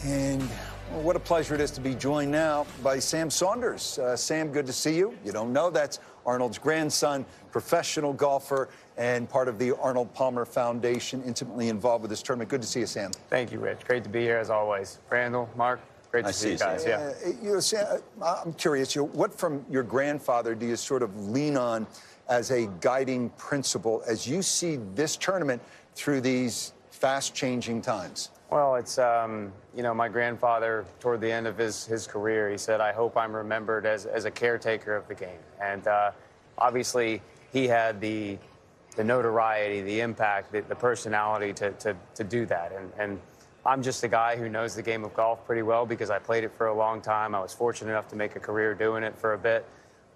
And well, what a pleasure it is to be joined now by Sam Saunders. Sam, good to see you. You don't know, that's Arnold's grandson, professional golfer, and part of the Arnold Palmer Foundation, intimately involved with this tournament. Good to see you, Sam. Thank you, Rich. Great to be here as always. Randall, Mark, great to see you guys. Yeah. Sam, I'm curious, what from your grandfather do you sort of lean on as a guiding principle as you see this tournament through these fast-changing times? Well, it's, you know, my grandfather, toward the end of his career, he said, I hope I'm remembered as a caretaker of the game. And obviously, he had the notoriety, the impact, the personality to do that. And I'm just a guy who knows the game of golf pretty well because I played it for a long time. I was fortunate enough to make a career doing it for a bit.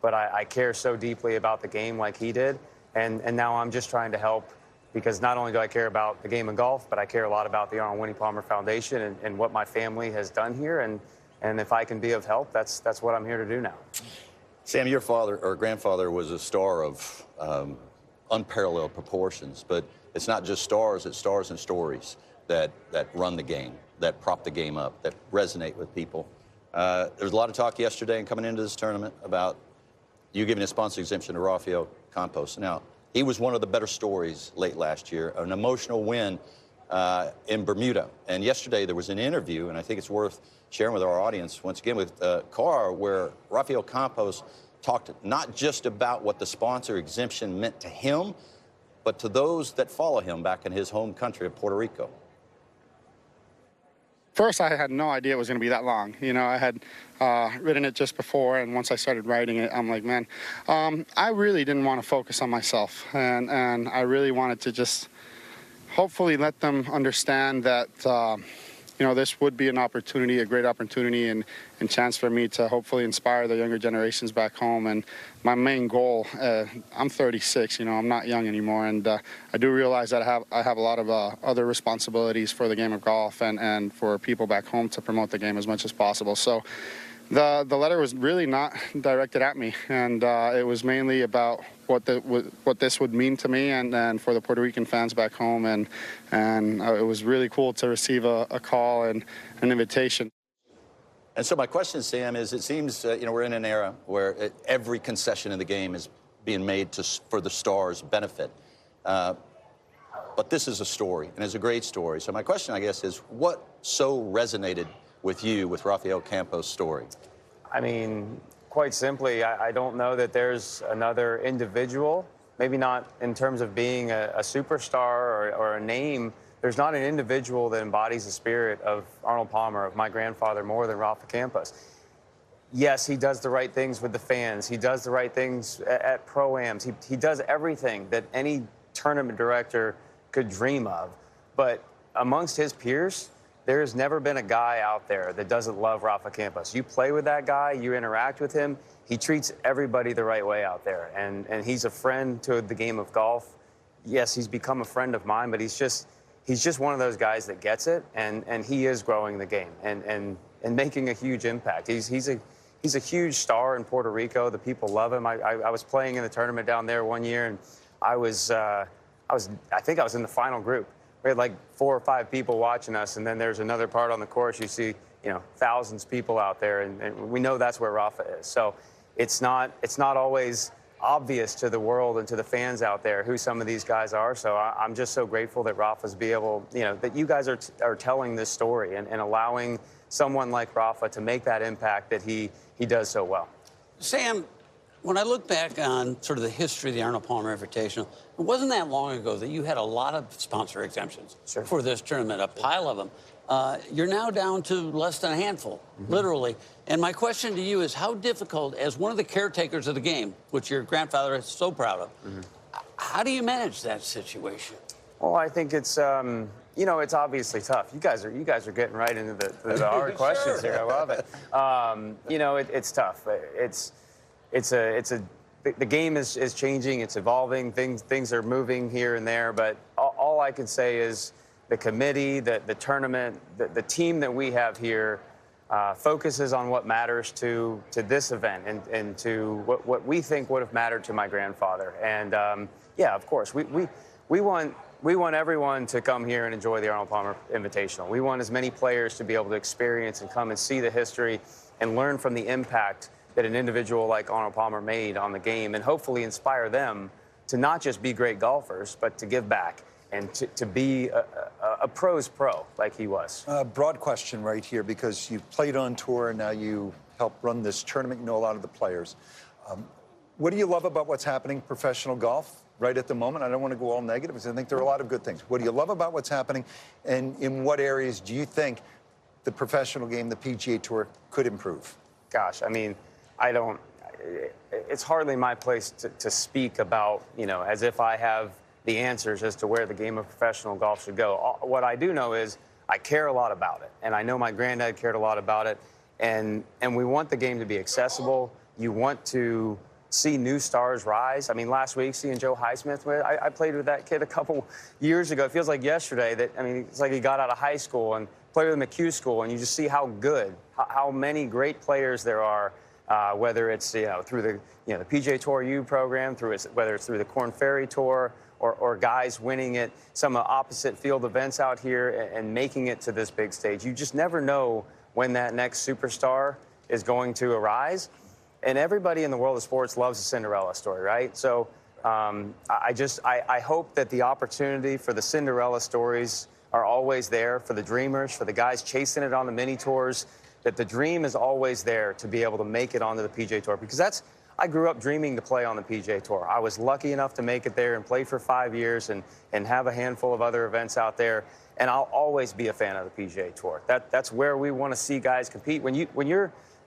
But I care so deeply about the game like he did. And now I'm just trying to help, because not only do I care about the game of golf, but I care a lot about the Arnold Palmer Foundation and what my family has done here. And if I can be of help, that's what I'm here to do now. Sam, your father or grandfather was a star of unparalleled proportions, but it's not just stars, it's stars and stories that run the game, that prop the game up, that resonate with people. There was a lot of talk yesterday and coming into this tournament about you giving a sponsor exemption to Rafael Campos. Now, he was one of the better stories late last year, an emotional win in Bermuda. And yesterday there was an interview, and I think it's worth sharing with our audience, once again, with Carr, where Rafael Campos talked not just about what the sponsor exemption meant to him, but to those that follow him back in his home country of Puerto Rico. First, I had no idea it was going to be that long. You know, I had written it just before, and once I started writing it, I'm like, man, I really didn't want to focus on myself, and I really wanted to just hopefully let them understand that, you know, this would be an opportunity, a great opportunity, and chance for me to hopefully inspire the younger generations back home. And my main goal, I'm 36, you know, I'm not young anymore, and I do realize that I have a lot of other responsibilities for the game of golf and for people back home to promote the game as much as possible. So the letter was really not directed at me, and it was mainly about what this would mean to me and for the Puerto Rican fans back home, and it was really cool to receive a call and an invitation. And so my question, Sam, is it seems, you know, we're in an era where every concession in the game is being made for the stars' benefit. But this is a story, and it's a great story. So my question, I guess, is what so resonated with you with Rafael Campos' story? I mean, quite simply, I don't know that there's another individual, maybe not in terms of being a superstar or a name. There's not an individual that embodies the spirit of Arnold Palmer, of my grandfather, more than Rafa Campos. Yes, he does the right things with the fans. He does the right things at pro-ams. He does everything that any tournament director could dream of. But amongst his peers, there has never been a guy out there that doesn't love Rafa Campos. You play with that guy, you interact with him, he treats everybody the right way out there. And he's a friend to the game of golf. Yes, he's become a friend of mine, but he's just one of those guys that gets it, and he is growing the game and making a huge impact. He's a huge star in Puerto Rico. The people love him. I was playing in the tournament down there one year, and I think I was in the final group. We had like 4 or 5 people watching us, and then there's another part on the course. You see, you know, thousands of people out there, and we know that's where Rafa is. So it's not always obvious to the world and to the fans out there who some of these guys are. So I'm just so grateful that Rafa's that you guys are telling this story and allowing someone like Rafa to make that impact that he does so well. Sam, when I look back on sort of the history of the Arnold Palmer Invitational, it wasn't that long ago that you had a lot of sponsor exemptions for this tournament, a pile of them. You're now down to less than a handful, literally. And my question to you is, how difficult, as one of the caretakers of the game, which your grandfather is so proud of, how do you manage that situation? Well, I think it's, you know, it's obviously tough. You guys are getting right into the hard questions here. I love it. You know, it's tough. The game is changing. It's evolving. Things are moving here and there. But all I can say is the committee, the tournament, the team that we have here focuses on what matters to this event and to what we think would have mattered to my grandfather. And yeah, of course, we want we want everyone to come here and enjoy the Arnold Palmer Invitational. We want as many players to be able to experience and come and see the history and learn from the impact that an individual like Arnold Palmer made on the game, and hopefully inspire them to not just be great golfers, but to give back and to be a pro's pro like he was. Broad question right here, because you've played on tour and now you help run this tournament. You know a lot of the players. What do you love about what's happening in professional golf right at the moment? I don't want to go all negative, because I think there are a lot of good things. What do you love about what's happening, and in what areas do you think the professional game, the PGA Tour, could improve? Gosh, I mean, it's hardly my place to speak about, as if I have the answers as to where the game of professional golf should go. What I do know is I care a lot about it, and I know my granddad cared a lot about it, and we want the game to be accessible. You want to see new stars rise. I mean, last week, seeing Joe Highsmith, I played with that kid a couple years ago. It feels like yesterday it's like he got out of high school and played with McHugh School, and you just see how good, how many great players there are, whether it's, through the PGA Tour U program, whether it's through the Korn Ferry Tour, or guys winning at some opposite field events out here and making it to this big stage. You just never know when that next superstar is going to arise. And everybody in the world of sports loves a Cinderella story, right? So I hope that the opportunity for the Cinderella stories are always there, for the dreamers, for the guys chasing it on the mini tours, that the dream is always there to be able to make it onto the PGA Tour. Because I grew up dreaming to play on the PGA Tour. I was lucky enough to make it there and play for 5 years and have a handful of other events out there. And I'll always be a fan of the PGA Tour. That's where we want to see guys compete.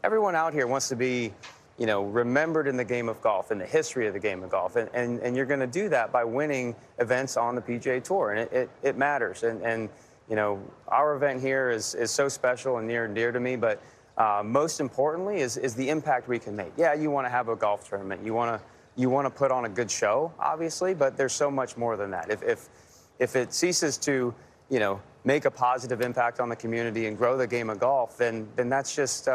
Everyone out here wants to be, remembered in the game of golf, in the history of the game of golf. And you're going to do that by winning events on the PGA Tour. And it matters. And our event here is so special and near and dear to me. But most importantly is the impact we can make. Yeah, you want to have a golf tournament. You want to put on a good show, obviously. But there's so much more than that. If it ceases to, make a positive impact on the community and grow the game of golf, then that's just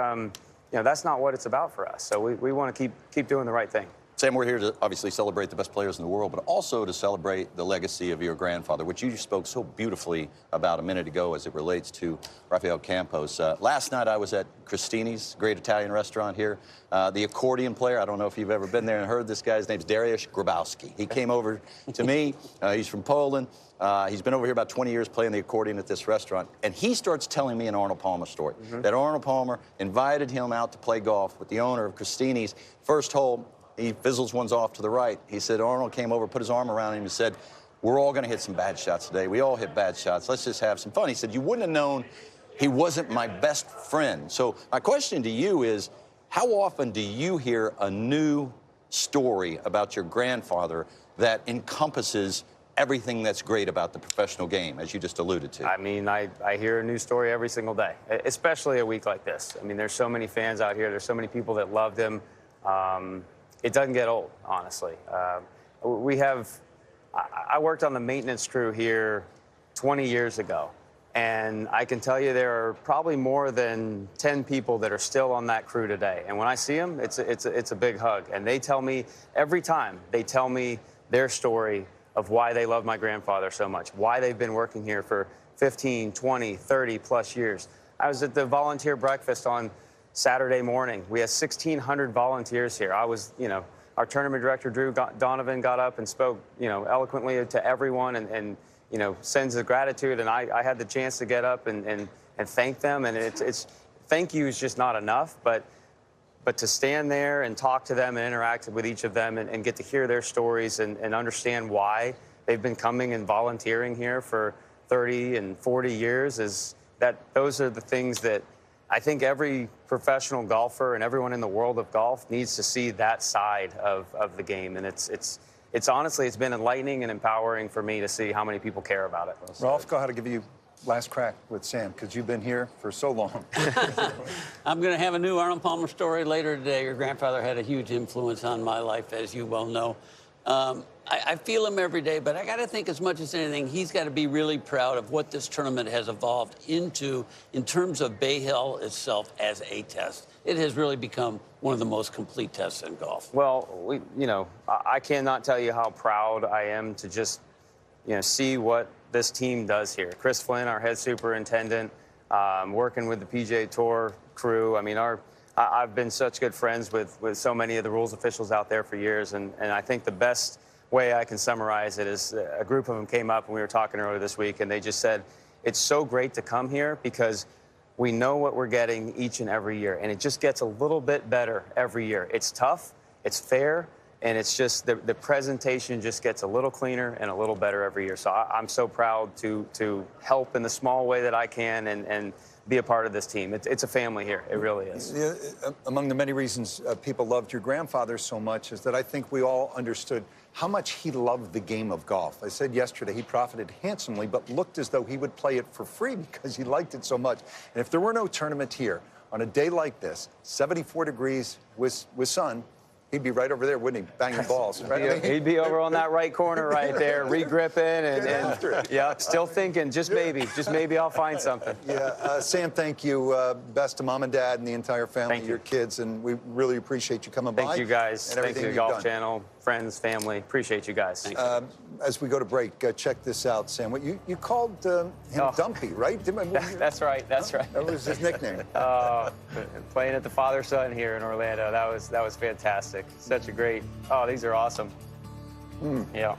that's not what it's about for us. So we want to keep doing the right thing. Sam, we're here to obviously celebrate the best players in the world, but also to celebrate the legacy of your grandfather, which you spoke so beautifully about a minute ago as it relates to Rafael Campos. Last night I was at Cristini's, great Italian restaurant here. The accordion player, I don't know if you've ever been there and heard this guy's name's Dariusz Grabowski. He came over to me. He's from Poland. He's been over here about 20 years playing the accordion at this restaurant, and he starts telling me an Arnold Palmer story. That Arnold Palmer invited him out to play golf with the owner of Cristini's. First hole, he fizzles ones off to the right. He said Arnold came over, put his arm around him and said, "We're all going to hit some bad shots today. We all hit bad shots. Let's just have some fun." He said, "You wouldn't have known he wasn't my best friend." So my question to you is, how often do you hear a new story about your grandfather that encompasses everything that's great about the professional game, as you just alluded to? I mean, I hear a new story every single day, especially a week like this. I mean, there's so many fans out here. There's so many people that loved him. It doesn't get old, honestly. I worked on the maintenance crew here 20 years ago, and I can tell you there are probably more than 10 people that are still on that crew today. And when I see them, it's a big hug. And they tell me, every time, they tell me their story of why they love my grandfather so much, why they've been working here for 15, 20, 30 plus years. I was at the volunteer breakfast on Saturday morning. We had 1,600 volunteers here. I was, our tournament director, Drew Donovan, got up and spoke, eloquently to everyone and sends the gratitude. And I had the chance to get up and thank them. And it's thank you is just not enough, but to stand there and talk to them and interact with each of them and get to hear their stories and understand why they've been coming and volunteering here for 30 and 40 years those are the things that I think every professional golfer and everyone in the world of golf needs to see, that side of the game. And it's honestly, it's been enlightening and empowering for me to see how many people care about it. Rolf, go ahead to give you last crack with Sam, because you've been here for so long. I'm going to have a new Arnold Palmer story later today. Your grandfather had a huge influence on my life, as you well know. I feel him every day, but I got to think, as much as anything, he's got to be really proud of what this tournament has evolved into in terms of Bay Hill itself as a test. It has really become one of the most complete tests in golf. Well, I cannot tell you how proud I am to just, see what this team does here. Chris Flynn, our head superintendent, working with the PGA Tour crew. I mean, I've been such good friends with so many of the rules officials out there for years, and I think the best way I can summarize it is a group of them came up and we were talking earlier this week, and they just said, it's so great to come here because we know what we're getting each and every year, and it just gets a little bit better every year. It's tough, it's fair, and it's just the presentation just gets a little cleaner and a little better every year. So I'm so proud to help in the small way that I can and be a part of this team. It's a family here. It really is. Yeah, among the many reasons people loved your grandfather so much is that I think we all understood how much he loved the game of golf. I said yesterday he profited handsomely, but looked as though he would play it for free because he liked it so much. And if there were no tournament here, on a day like this, 74 degrees with sun, he'd be right over there, wouldn't he? Banging balls. Right? He'd be over on that right corner right there, re-gripping and yeah, still thinking, just maybe I'll find something. Yeah, Sam, thank you. Best to Mom and Dad and the entire family, your kids, and we really appreciate you coming by. Thank you guys. Thank you, Golf Channel, friends, family. Appreciate you guys. As we go to break, check this out, Sam. What you called him Dumpy, right? That's right. That's right. That was his nickname. Playing at the father-son here in Orlando, that was fantastic. Such a great. Oh, these are awesome. Yeah.